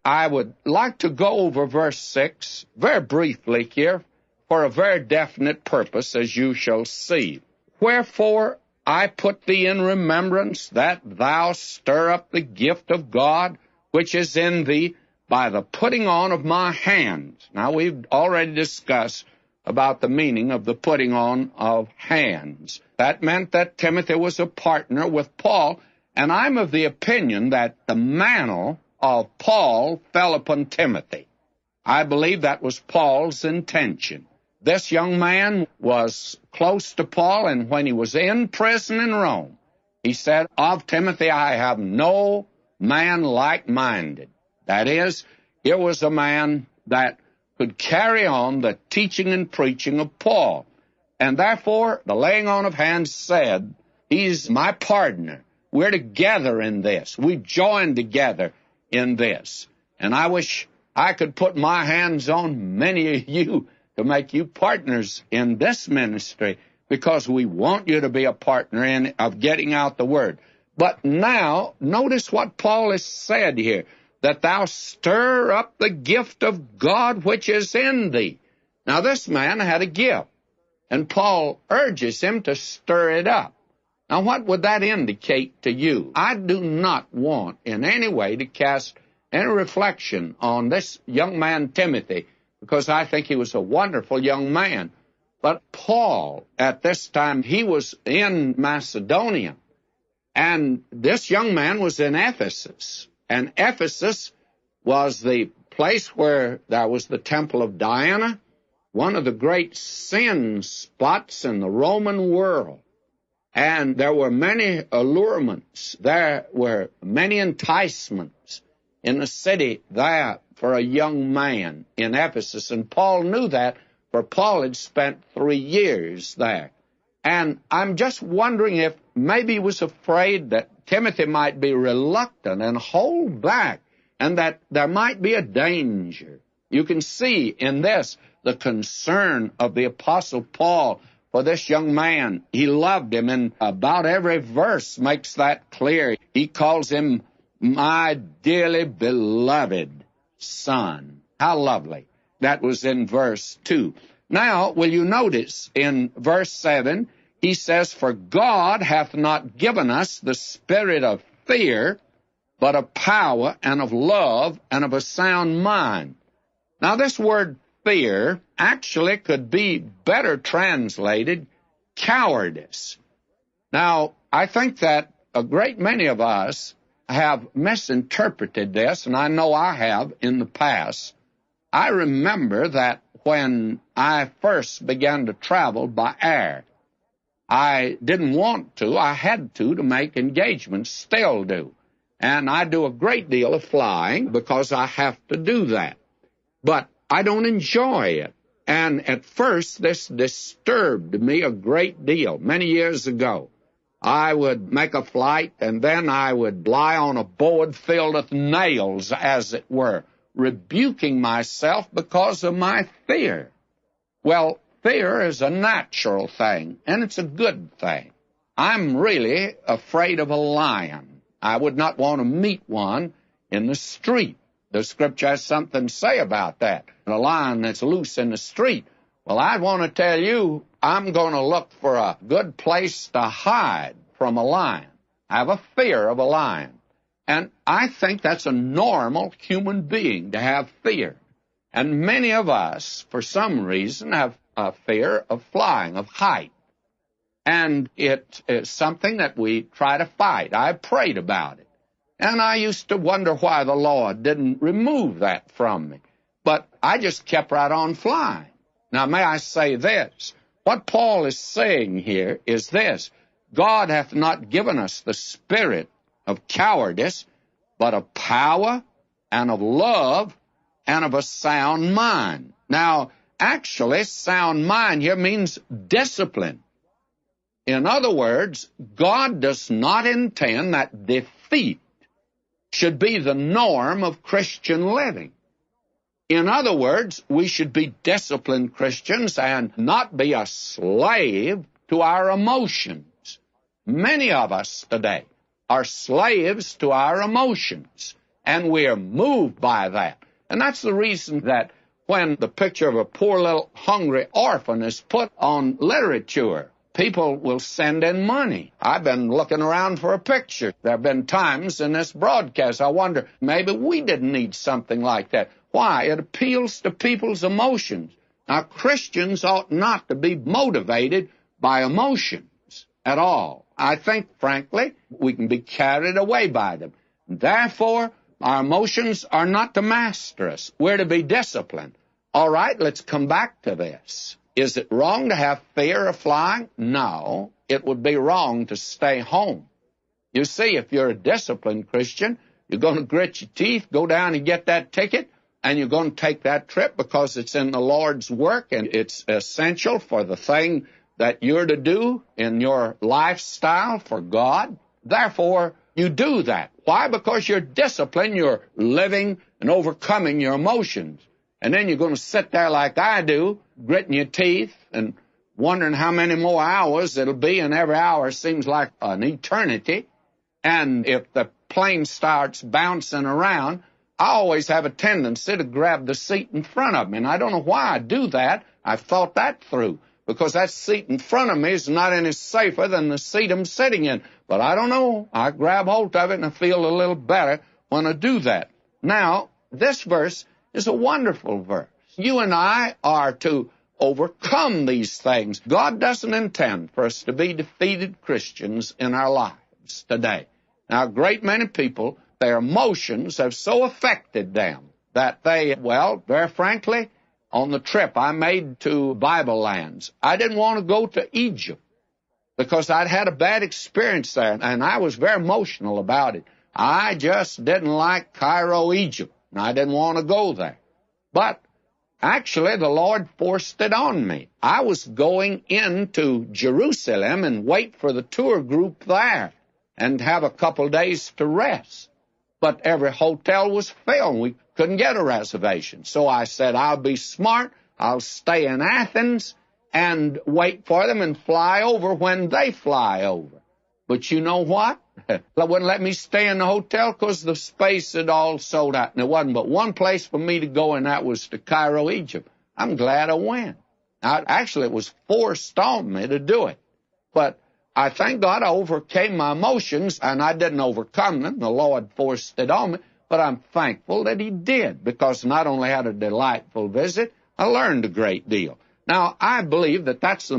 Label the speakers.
Speaker 1: I would like to go over verse 6 very briefly here for a very definite purpose, as you shall see. Wherefore I put thee in remembrance that thou stir up the gift of God which is in thee by the putting on of my hands. Now, we've already discussed about the meaning of the putting on of hands. That meant that Timothy was a partner with Paul, and I'm of the opinion that the mantle of Paul fell upon Timothy. I believe that was Paul's intention. This young man was close to Paul, and when he was in prison in Rome, he said, of Timothy I have no man like-minded. That is, here was a man that could carry on the teaching and preaching of Paul. And therefore, the laying on of hands said, he's my partner. We're together in this. We've joined together in this. And I wish I could put my hands on many of you to make you partners in this ministry, because we want you to be a partner in of getting out the word. But now, notice what Paul has said here, that thou stir up the gift of God which is in thee. Now, this man had a gift, and Paul urges him to stir it up. Now, what would that indicate to you? I do not want in any way to cast any reflection on this young man, Timothy, because I think he was a wonderful young man. But Paul, at this time, he was in Macedonia, and this young man was in Ephesus. And Ephesus was the place where there was the temple of Diana, one of the great sin spots in the Roman world. And there were many allurements. There were many enticements in the city there for a young man in Ephesus. And Paul knew that, for Paul had spent 3 years there. And I'm just wondering if maybe he was afraid that Timothy might be reluctant and hold back, and that there might be a danger. You can see in this the concern of the Apostle Paul for this young man. He loved him, and about every verse makes that clear. He calls him my dearly beloved son. How lovely. That was in verse 2. Now, will you notice in verse 7, he says, for God hath not given us the spirit of fear, but of power and of love and of a sound mind. Now, this word fear actually could be better translated cowardice. Now, I think that a great many of us have misinterpreted this, and I know I have in the past. I remember that when I first began to travel by air, I didn't want to. I had to make engagements, still do. And I do a great deal of flying because I have to do that. But I don't enjoy it. And at first, this disturbed me a great deal. Many years ago, I would make a flight, and then I would lie on a board filled with nails, as it were, rebuking myself because of my fear. Well, fear is a natural thing, and it's a good thing. I'm really afraid of a lion. I would not want to meet one in the street. The Scripture has something to say about that. A lion that's loose in the street. Well, I want to tell you, I'm going to look for a good place to hide from a lion. I have a fear of a lion. And I think that's a normal human being to have fear. And many of us, for some reason, have a fear of flying, of height. And it is something that we try to fight. I prayed about it. And I used to wonder why the Lord didn't remove that from me. But I just kept right on flying. Now, may I say this? What Paul is saying here is this: God hath not given us the spirit of cowardice, but of power and of love and of a sound mind. Now, actually, sound mind here means discipline. In other words, God does not intend that defeat should be the norm of Christian living. In other words, we should be disciplined Christians and not be a slave to our emotions. Many of us today are slaves to our emotions, and we are moved by that. And that's the reason that when the picture of a poor little hungry orphan is put on literature, people will send in money. I've been looking around for a picture. There have been times in this broadcast I wonder, maybe we didn't need something like that. Why? It appeals to people's emotions. Now, Christians ought not to be motivated by emotions at all. I think, frankly, we can be carried away by them. Therefore, our emotions are not to master us. We're to be disciplined. All right, let's come back to this. Is it wrong to have fear of flying? No, it would be wrong to stay home. You see, if you're a disciplined Christian, you're going to grit your teeth, go down and get that ticket, and you're going to take that trip because it's in the Lord's work and it's essential for the thing that you're to do in your lifestyle for God. Therefore, you do that. Why? Because you're disciplined, you're living and overcoming your emotions. And then you're going to sit there like I do, gritting your teeth and wondering how many more hours it'll be, and every hour seems like an eternity. And if the plane starts bouncing around, I always have a tendency to grab the seat in front of me. And I don't know why I do that. I've thought that through, because that seat in front of me is not any safer than the seat I'm sitting in. But I don't know. I grab hold of it and I feel a little better when I do that. Now, this verse is a wonderful verse. You and I are to overcome these things. God doesn't intend for us to be defeated Christians in our lives today. Now, a great many people, their emotions have so affected them that they, well, very frankly, on the trip I made to Bible lands, I didn't want to go to Egypt because I'd had a bad experience there, and I was very emotional about it. I just didn't like Cairo, Egypt, and I didn't want to go there. But actually, the Lord forced it on me. I was going into Jerusalem and wait for the tour group there and have a couple days to rest. But every hotel was filled. We couldn't get a reservation. So I said, I'll be smart. I'll stay in Athens and wait for them and fly over when they fly over. But you know what? They wouldn't let me stay in the hotel because the space had all sold out. And there wasn't but one place for me to go, and that was to Cairo, Egypt. I'm glad I went. Actually, it was forced on me to do it. But I thank God I overcame my emotions, and I didn't overcome them. The Lord forced it on me. But I'm thankful that He did, because not only had a delightful visit, I learned a great deal. Now, I believe that that's the